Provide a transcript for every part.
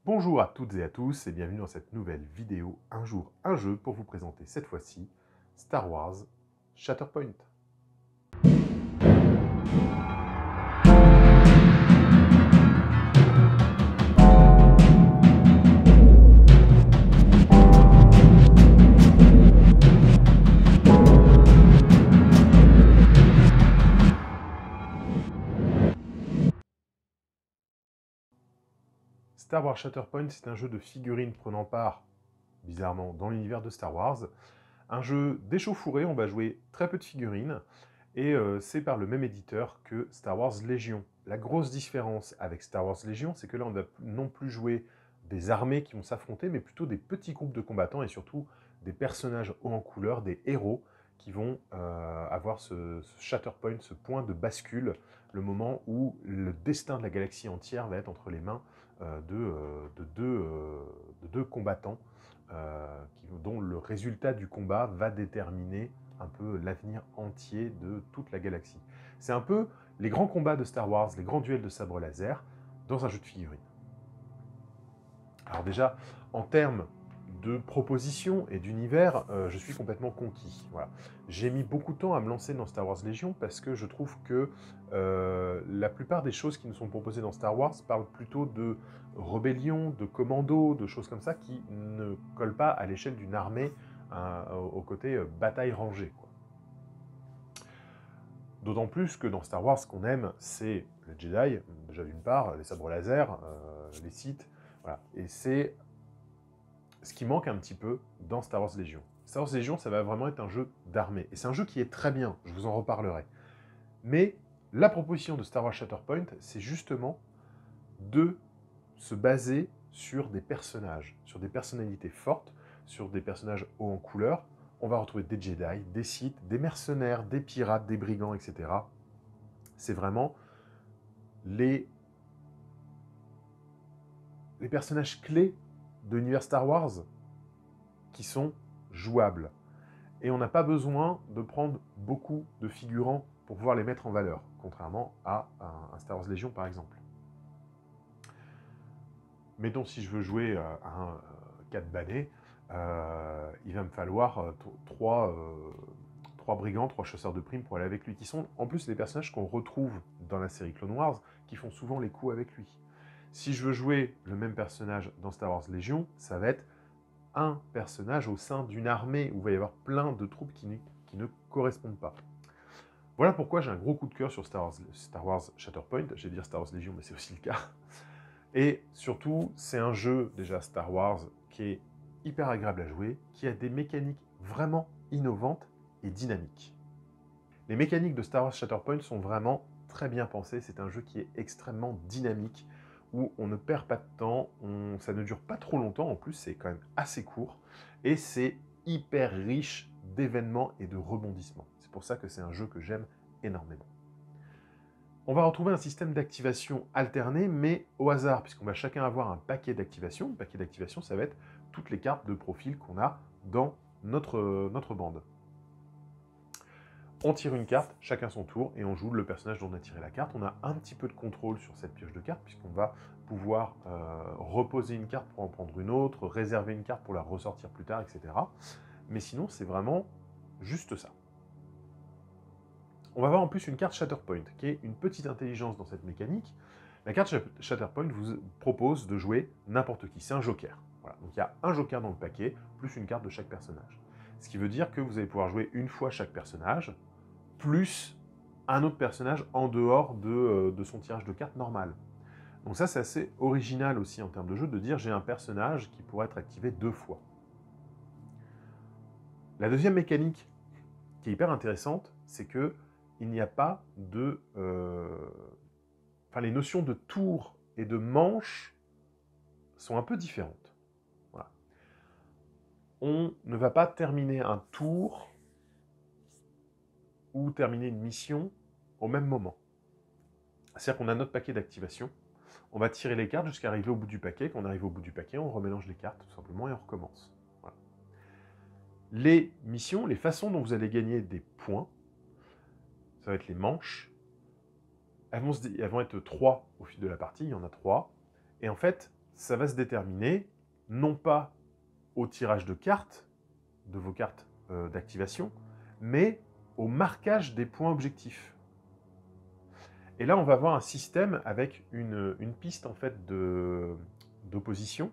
Bonjour à toutes et à tous et bienvenue dans cette nouvelle vidéo Un jour, un jeu pour vous présenter cette fois-ci Star Wars Shatterpoint. Star Wars Shatterpoint, c'est un jeu de figurines prenant part, bizarrement, dans l'univers de Star Wars. Un jeu d'échauffourée, on va jouer très peu de figurines, et c'est par le même éditeur que Star Wars Légion. La grosse différence avec Star Wars Légion, c'est que là, on ne va non plus jouer des armées qui vont s'affronter, mais plutôt des petits groupes de combattants, et surtout des personnages hauts en couleur, des héros, qui vont avoir ce Shatterpoint, ce point de bascule, le moment où le destin de la galaxie entière va être entre les mains de deux combattants dont le résultat du combat va déterminer un peu l'avenir entier de toute la galaxie. C'est un peu les grands combats de Star Wars, les grands duels de sabre laser dans un jeu de figurines. Alors déjà, en termes de propositions et d'univers, je suis complètement conquis. Voilà. J'ai mis beaucoup de temps à me lancer dans Star Wars Légion parce que je trouve que la plupart des choses qui nous sont proposées dans Star Wars parlent plutôt de rébellion, de commando, de choses comme ça qui ne collent pas à l'échelle d'une armée au côté bataille rangée, quoi. D'autant plus que dans Star Wars, ce qu'on aime, c'est le Jedi, déjà d'une part, les sabres laser, les Sith, voilà. Et c'est ce qui manque un petit peu dans Star Wars Légion. Star Wars Légion, ça va vraiment être un jeu d'armée. Et c'est un jeu qui est très bien, je vous en reparlerai. Mais la proposition de Star Wars Shatterpoint, c'est justement de se baser sur des personnages, sur des personnalités fortes, sur des personnages hauts en couleur. On va retrouver des Jedi, des Sith, des mercenaires, des pirates, des brigands, etc. C'est vraiment les personnages clés de l'univers Star Wars qui sont jouables. Et on n'a pas besoin de prendre beaucoup de figurants pour pouvoir les mettre en valeur, contrairement à un Star Wars Légion par exemple. Mettons si je veux jouer à un 4 balais, il va me falloir 3 brigands, 3 chasseurs de primes pour aller avec lui, qui sont en plus des personnages qu'on retrouve dans la série Clone Wars, qui font souvent les coups avec lui. Si je veux jouer le même personnage dans Star Wars Légion, ça va être un personnage au sein d'une armée où il va y avoir plein de troupes qui ne correspondent pas. Voilà pourquoi j'ai un gros coup de cœur sur Star Wars Shatterpoint. J'ai dire Star Wars Légion, mais c'est aussi le cas. Et surtout, c'est un jeu, déjà Star Wars, qui est hyper agréable à jouer, qui a des mécaniques vraiment innovantes et dynamiques. Les mécaniques de Star Wars Shatterpoint sont vraiment très bien pensées. C'est un jeu qui est extrêmement dynamique, où on ne perd pas de temps, ça ne dure pas trop longtemps, en plus c'est quand même assez court, et c'est hyper riche d'événements et de rebondissements. C'est pour ça que c'est un jeu que j'aime énormément. On va retrouver un système d'activation alterné, mais au hasard, puisqu'on va chacun avoir un paquet d'activation. Le paquet d'activation, ça va être toutes les cartes de profil qu'on a dans notre bande. On tire une carte, chacun son tour, et on joue le personnage dont on a tiré la carte. On a un petit peu de contrôle sur cette pioche de cartes, puisqu'on va pouvoir reposer une carte pour en prendre une autre, réserver une carte pour la ressortir plus tard, etc. Mais sinon, c'est vraiment juste ça. On va avoir en plus une carte Shatterpoint, qui est une petite intelligence dans cette mécanique. La carte Shatterpoint vous propose de jouer n'importe qui, c'est un joker. Voilà. Donc il y a un joker dans le paquet, plus une carte de chaque personnage. Ce qui veut dire que vous allez pouvoir jouer une fois chaque personnage, plus un autre personnage en dehors de son tirage de cartes normal. Donc ça, c'est assez original aussi en termes de jeu, de dire j'ai un personnage qui pourrait être activé 2 fois. La deuxième mécanique qui est hyper intéressante, c'est que il n'y a pas de... Enfin, les notions de tour et de manche sont un peu différentes. Voilà. On ne va pas terminer un tour ou terminer une mission au même moment. C'est-à-dire qu'on a notre paquet d'activation, on va tirer les cartes jusqu'à arriver au bout du paquet. Quand on arrive au bout du paquet, on remélange les cartes tout simplement et on recommence. Voilà. Les missions, les façons dont vous allez gagner des points, ça va être les manches. Elles vont être 3 au fil de la partie, il y en a 3. Et en fait, ça va se déterminer non pas au tirage de cartes, de vos cartes d'activation, mais au marquage des points objectifs. Et là, on va avoir un système avec une piste en fait d'opposition,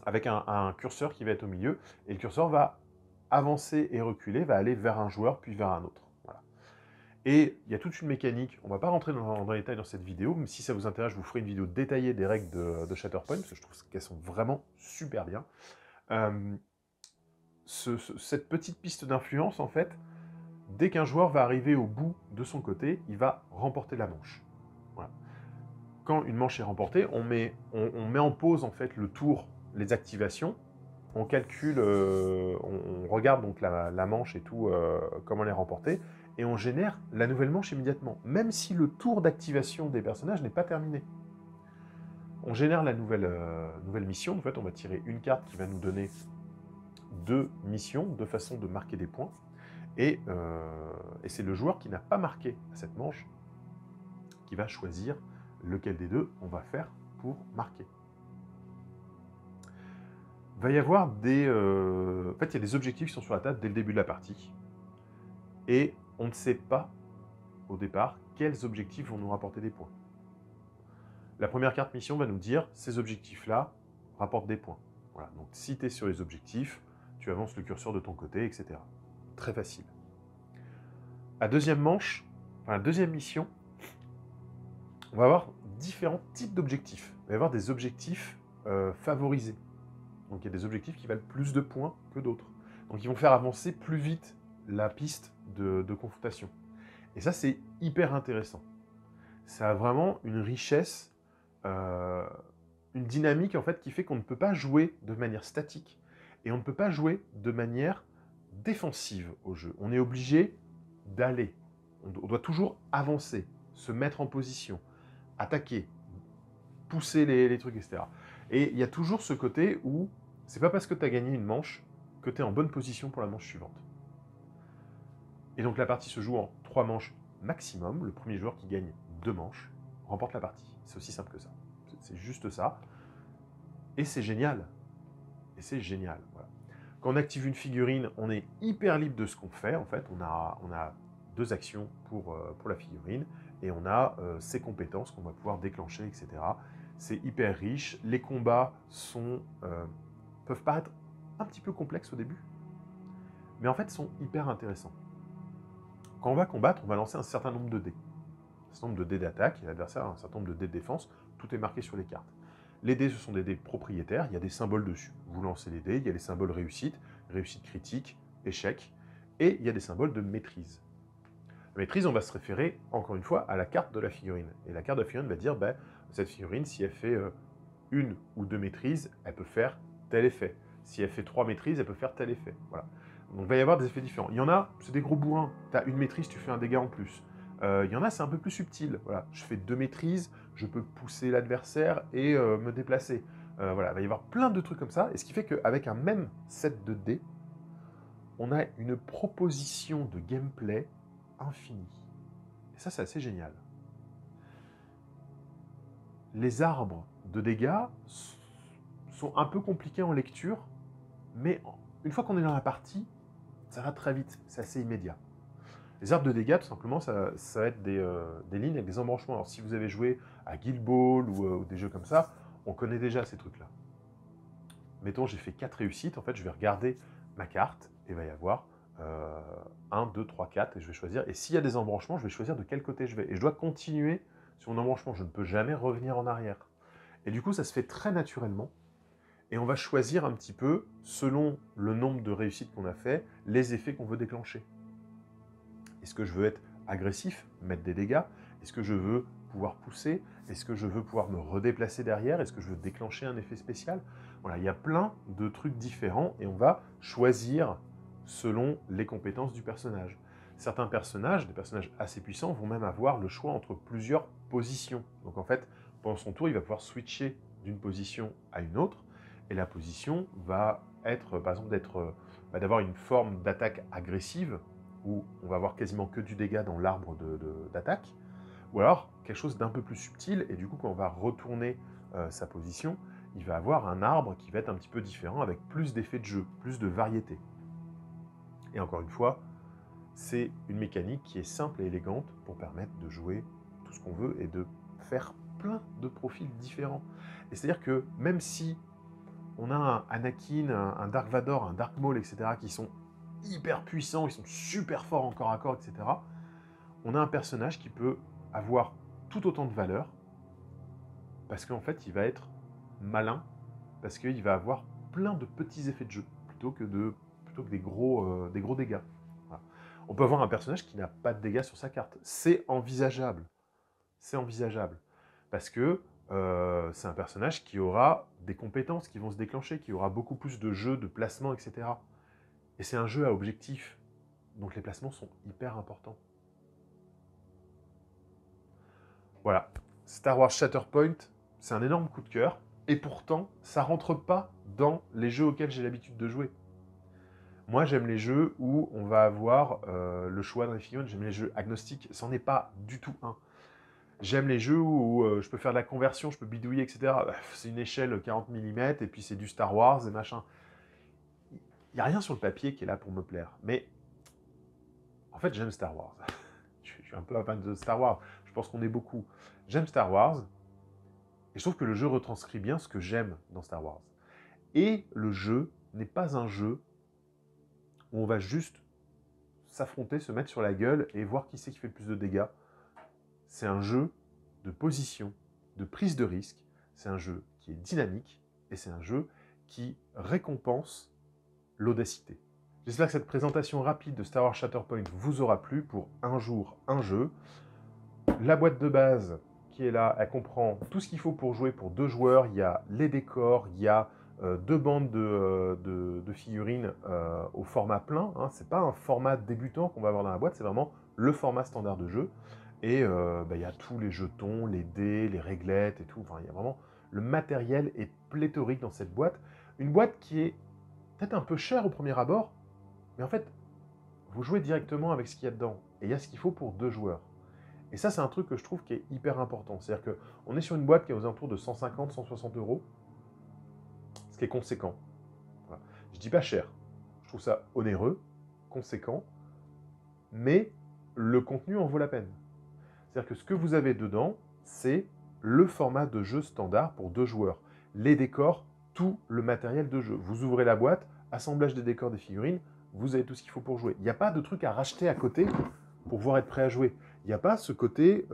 avec un curseur qui va être au milieu, et le curseur va avancer et reculer, va aller vers un joueur, puis vers un autre. Voilà. Et il y a toute une mécanique, on ne va pas rentrer dans les détails dans cette vidéo, mais si ça vous intéresse, je vous ferai une vidéo détaillée des règles de Shatterpoint, parce que je trouve qu'elles sont vraiment super bien. Cette petite piste d'influence, en fait, dès qu'un joueur va arriver au bout de son côté, il va remporter la manche. Voilà. Quand une manche est remportée, on met en pause en fait le tour, les activations, on calcule, on regarde donc la manche et tout, comment elle est remportée, et on génère la nouvelle manche immédiatement, même si le tour d'activation des personnages n'est pas terminé. On génère la nouvelle mission, en fait on va tirer une carte qui va nous donner 2 missions, 2 façons de marquer des points, et c'est le joueur qui n'a pas marqué cette manche qui va choisir lequel des deux on va faire pour marquer. Il va y avoir des... En fait, il y a des objectifs qui sont sur la table dès le début de la partie. Et on ne sait pas, au départ, quels objectifs vont nous rapporter des points. La première carte mission va nous dire, ces objectifs-là rapportent des points. Voilà. Donc, si tu es sur les objectifs, tu avances le curseur de ton côté, etc. Très facile. La deuxième manche, la deuxième mission, on va avoir différents types d'objectifs. Il va y avoir des objectifs favorisés. Donc il y a des objectifs qui valent plus de points que d'autres. Donc ils vont faire avancer plus vite la piste de confrontation. Et ça, c'est hyper intéressant. Ça a vraiment une richesse, une dynamique en fait qui fait qu'on ne peut pas jouer de manière statique et on ne peut pas jouer de manière défensive au jeu. On est obligé d'aller. On doit toujours avancer, se mettre en position, attaquer, pousser les trucs, etc. Et il y a toujours ce côté où c'est pas parce que tu as gagné une manche que tu es en bonne position pour la manche suivante. Et donc la partie se joue en 3 manches maximum. Le premier joueur qui gagne 2 manches remporte la partie. C'est aussi simple que ça. C'est juste ça. Et c'est génial. Et c'est génial. Voilà. Quand on active une figurine, on est hyper libre de ce qu'on fait. En fait, on a 2 actions pour la figurine et on a ses compétences qu'on va pouvoir déclencher, etc. C'est hyper riche. Les combats peuvent paraître un petit peu complexes au début, mais en fait sont hyper intéressants. Quand on va combattre, on va lancer un certain nombre de dés. Un certain nombre de dés d'attaque, et l'adversaire a un certain nombre de dés de défense. Tout est marqué sur les cartes. Les dés, ce sont des dés propriétaires, il y a des symboles dessus. Vous lancez les dés, il y a les symboles réussite, réussite critique, échec, et il y a des symboles de maîtrise. La maîtrise, on va se référer, encore une fois, à la carte de la figurine. Et la carte de la figurine va dire, ben, cette figurine, si elle fait 1 ou 2 maîtrises, elle peut faire tel effet. Si elle fait 3 maîtrises, elle peut faire tel effet. Voilà. Donc il va y avoir des effets différents. Il y en a, c'est des gros bourrins. Tu as une maîtrise, tu fais un dégât en plus. Il y en a, c'est un peu plus subtil. Voilà. Je fais 2 maîtrises, je peux pousser l'adversaire et me déplacer. Voilà. Il va y avoir plein de trucs comme ça. Et ce qui fait qu'avec un même set de dés, on a une proposition de gameplay infinie. Et ça, c'est assez génial. Les arbres de dégâts sont un peu compliqués en lecture, mais une fois qu'on est dans la partie, ça va très vite, c'est assez immédiat. Les arbres de dégâts, tout simplement, ça va être des lignes avec des embranchements. Alors si vous avez joué à Guild Ball ou des jeux comme ça, on connaît déjà ces trucs-là. Mettons, j'ai fait 4 réussites, en fait, je vais regarder ma carte, et il va y avoir 1, 2, 3, 4, et je vais choisir. Et s'il y a des embranchements, je vais choisir de quel côté je vais. Et je dois continuer sur mon embranchement, je ne peux jamais revenir en arrière. Et du coup, ça se fait très naturellement. Et on va choisir un petit peu, selon le nombre de réussites qu'on a fait, les effets qu'on veut déclencher. Est-ce que je veux être agressif, mettre des dégâts? Est-ce que je veux pouvoir pousser? Est-ce que je veux pouvoir me redéplacer derrière? Est-ce que je veux déclencher un effet spécial? Voilà, il y a plein de trucs différents et on va choisir selon les compétences du personnage. Certains personnages, des personnages assez puissants, vont même avoir le choix entre plusieurs positions. Donc en fait, pendant son tour, il va pouvoir switcher d'une position à une autre. Et la position va être, par exemple, d'avoir une forme d'attaque agressive, où on va avoir quasiment que du dégât dans l'arbre d'attaque, ou alors quelque chose d'un peu plus subtil, et du coup, quand on va retourner sa position, il va avoir un arbre qui va être un petit peu différent, avec plus d'effets de jeu, plus de variété. Et encore une fois, c'est une mécanique qui est simple et élégante pour permettre de jouer tout ce qu'on veut et de faire plein de profils différents. Et c'est-à-dire que même si on a un Anakin, un Dark Vador, un Dark Maul, etc., qui sont hyper puissants, ils sont super forts en corps à corps, etc., on a un personnage qui peut avoir tout autant de valeur, parce qu'en fait, il va être malin, parce qu'il va avoir plein de petits effets de jeu, plutôt que des gros dégâts. Voilà. On peut avoir un personnage qui n'a pas de dégâts sur sa carte. C'est envisageable. C'est envisageable. Parce que c'est un personnage qui aura des compétences qui vont se déclencher, qui aura beaucoup plus de jeux, de placements, etc. Et c'est un jeu à objectif. Donc les placements sont hyper importants. Voilà. Star Wars Shatterpoint, c'est un énorme coup de cœur. Et pourtant, ça rentre pas dans les jeux auxquels j'ai l'habitude de jouer. Moi, j'aime les jeux où on va avoir le choix dans les figurines. J'aime les jeux agnostiques. C'en est pas du tout un. J'aime les jeux où je peux faire de la conversion, je peux bidouiller, etc. C'est une échelle 40 mm et puis c'est du Star Wars et machin. Il n'y a rien sur le papier qui est là pour me plaire. Mais en fait, j'aime Star Wars. Je suis un peu un fan de Star Wars. Je pense qu'on est beaucoup. J'aime Star Wars. Et je trouve que le jeu retranscrit bien ce que j'aime dans Star Wars. Et le jeu n'est pas un jeu où on va juste s'affronter, se mettre sur la gueule et voir qui c'est qui fait le plus de dégâts. C'est un jeu de position, de prise de risque. C'est un jeu qui est dynamique et c'est un jeu qui récompense l'audacité. J'espère que cette présentation rapide de Star Wars Shatterpoint vous aura plu pour un jour, un jeu. La boîte de base qui est là, elle comprend tout ce qu'il faut pour jouer pour 2 joueurs. Il y a les décors, il y a 2 bandes de figurines au format plein. Hein. Ce n'est pas un format débutant qu'on va avoir dans la boîte, c'est vraiment le format standard de jeu. Et il y a tous les jetons, les dés, les réglettes et tout. Enfin, il y a vraiment... Le matériel est pléthorique dans cette boîte. Une boîte qui est peut-être un peu chère au premier abord, mais en fait, vous jouez directement avec ce qu'il y a dedans. Et il y a ce qu'il faut pour 2 joueurs. Et ça, c'est un truc que je trouve qui est hyper important. C'est-à-dire qu'on est sur une boîte qui est aux alentours de 150, 160 euros, ce qui est conséquent. Voilà. Je dis pas cher. Je trouve ça onéreux, conséquent, mais le contenu en vaut la peine. C'est-à-dire que ce que vous avez dedans, c'est le format de jeu standard pour 2 joueurs. Les décors, tout le matériel de jeu. Vous ouvrez la boîte, assemblage des décors des figurines, vous avez tout ce qu'il faut pour jouer. Il n'y a pas de truc à racheter à côté pour pouvoir être prêt à jouer. Il n'y a pas ce côté,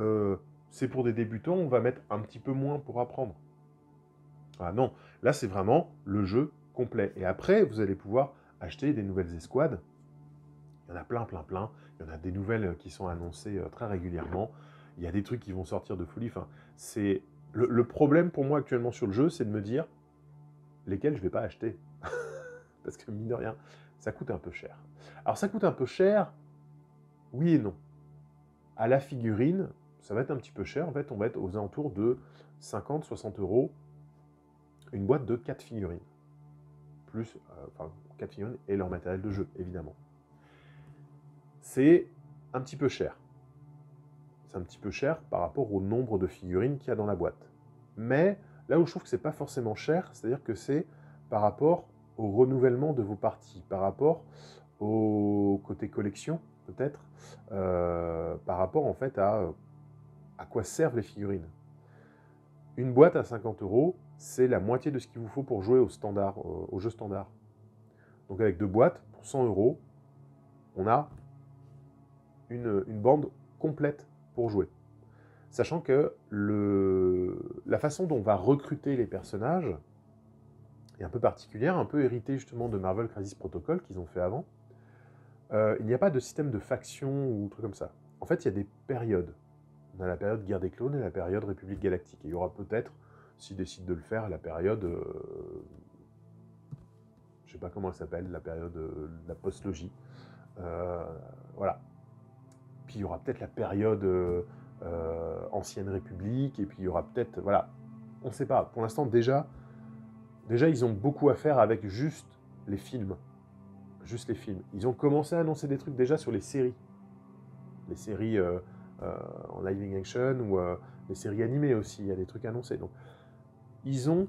c'est pour des débutants, on va mettre un petit peu moins pour apprendre. Ah non, là c'est vraiment le jeu complet. Et après, vous allez pouvoir acheter des nouvelles escouades. Il y en a plein, plein, plein. Il y en a des nouvelles qui sont annoncées très régulièrement. Il y a des trucs qui vont sortir de folie. Enfin, c'est... Le problème pour moi actuellement sur le jeu, c'est de me dire lesquels je ne vais pas acheter. Parce que mine de rien, ça coûte un peu cher. Alors ça coûte un peu cher, oui et non. À la figurine, ça va être un petit peu cher. En fait, on va être aux alentours de 50-60 euros. Une boîte de 4 figurines. Plus, 4 figurines et leur matériel de jeu, évidemment. C'est un petit peu cher. C'est un petit peu cher par rapport au nombre de figurines qu'il y a dans la boîte. Mais là où je trouve que c'est pas forcément cher, c'est-à-dire que c'est par rapport au renouvellement de vos parties, par rapport au côté collection, peut-être, par rapport en fait à quoi servent les figurines. Une boîte à 50 euros, c'est la moitié de ce qu'il vous faut pour jouer au jeu standard. Donc avec 2 boîtes, pour 100 euros, on a une bande complète pour jouer. Sachant que la façon dont on va recruter les personnages est un peu particulière, un peu héritée justement de Marvel Crisis Protocol qu'ils ont fait avant. Il n'y a pas de système de faction ou truc comme ça. En fait, il y a des périodes. On a la période Guerre des Clones et la période République Galactique. Et il y aura peut-être, s'ils décident de le faire, la période... je ne sais pas comment elle s'appelle, la période de la post-logie. Voilà. Puis il y aura peut-être la période Ancienne République, et puis il y aura peut-être... Voilà. On ne sait pas. Pour l'instant, déjà, ils ont beaucoup à faire avec juste les films. Juste les films. Ils ont commencé à annoncer des trucs déjà sur les séries. Les séries en live action ou les séries animées aussi. Il y a des trucs annoncés. Donc, ils ont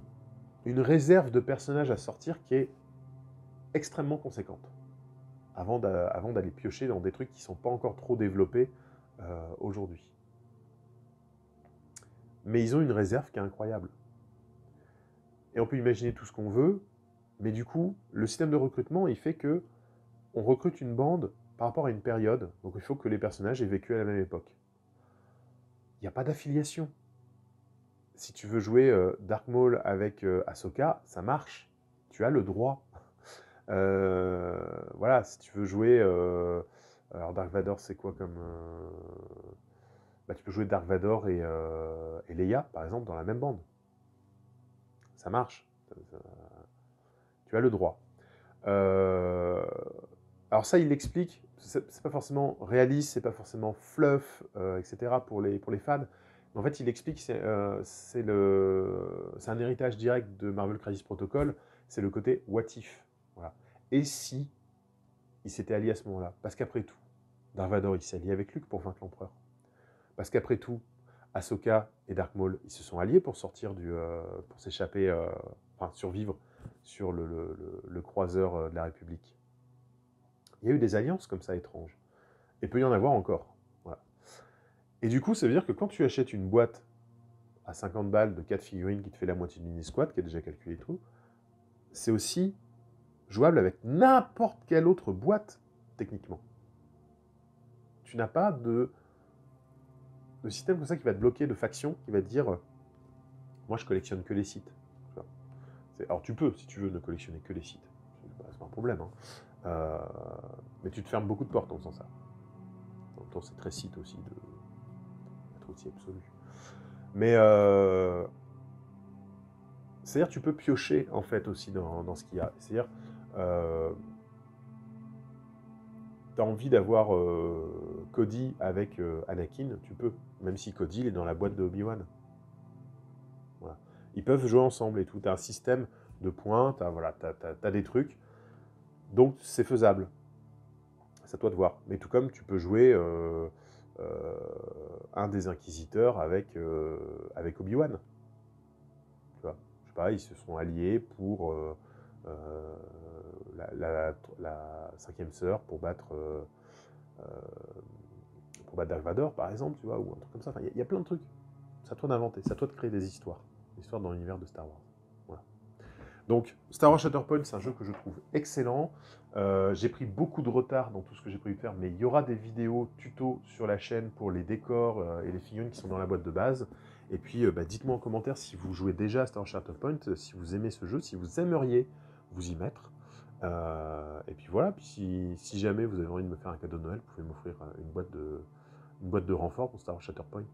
une réserve de personnages à sortir qui est extrêmement conséquente, avant d'aller piocher dans des trucs qui ne sont pas encore trop développés aujourd'hui. Mais ils ont une réserve qui est incroyable. Et on peut imaginer tout ce qu'on veut, mais du coup, le système de recrutement, il fait que on recrute une bande par rapport à une période, donc il faut que les personnages aient vécu à la même époque. Il n'y a pas d'affiliation. Si tu veux jouer Dark Maul avec Ahsoka, ça marche. Tu as le droit. Voilà, si tu veux jouer... alors Dark Vador, c'est quoi comme... Bah, tu peux jouer Dark Vador et Leia, par exemple, dans la même bande. Ça marche. Tu as le droit. Alors ça, il l'explique. C'est pas forcément réaliste, c'est pas forcément fluff, etc. pour les fans. Mais en fait, il explique que c'est un héritage direct de Marvel Crisis Protocol. C'est le côté what if. Voilà. Et si il s'était allié à ce moment-là? Parce qu'après tout, Dark Vador, il s'est allié avec Luke pour vaincre l'Empereur. Parce qu'après tout, Ahsoka et Dark Maul, ils se sont alliés pour sortir pour s'échapper, enfin survivre sur le croiseur de la République. Il y a eu des alliances comme ça étranges. Et peut y en avoir encore. Voilà. Et du coup, ça veut dire que quand tu achètes une boîte à 50 balles de 4 figurines qui te fait la moitié d'une mini-squad, qui est déjà calculé et tout, c'est aussi jouable avec n'importe quelle autre boîte, techniquement. Tu n'as pas de système comme ça qui va te bloquer de faction, qui va te dire moi je collectionne que les sites. Alors tu peux, si tu veux, ne collectionner que les sites. C'est pas un problème. Hein. Mais tu te fermes beaucoup de portes en faisant ça. En même temps, c'est très site aussi d'être aussi absolu. Mais c'est-à-dire tu peux piocher en fait aussi dans ce qu'il y a. C'est-à-dire tu as envie d'avoir Cody avec Anakin, tu peux. Même si Cody il est dans la boîte de Obi-Wan. Voilà. Ils peuvent jouer ensemble et tout. Tu as un système de points, tu as des trucs. Donc c'est faisable. C'est à toi de voir. Mais tout comme tu peux jouer un des inquisiteurs avec Obi-Wan. Tu vois, je sais pas, ils se sont alliés pour la cinquième sœur pour battre Dark Vador, par exemple, tu vois, ou un truc comme ça. Enfin, il y a plein de trucs. C'est à toi d'inventer, c'est à toi de créer des histoires dans l'univers de Star Wars. Voilà. Donc, Star Wars Shatterpoint, c'est un jeu que je trouve excellent. J'ai pris beaucoup de retard dans tout ce que j'ai prévu de faire, mais il y aura des vidéos tuto sur la chaîne pour les décors et les figurines qui sont dans la boîte de base. Et puis, dites-moi en commentaire si vous jouez déjà à Star Wars Shatterpoint, si vous aimez ce jeu, si vous aimeriez vous y mettre. Et puis voilà, puis si jamais vous avez envie de me faire un cadeau de Noël, vous pouvez m'offrir une boîte de renfort pour Star Wars Shatterpoint.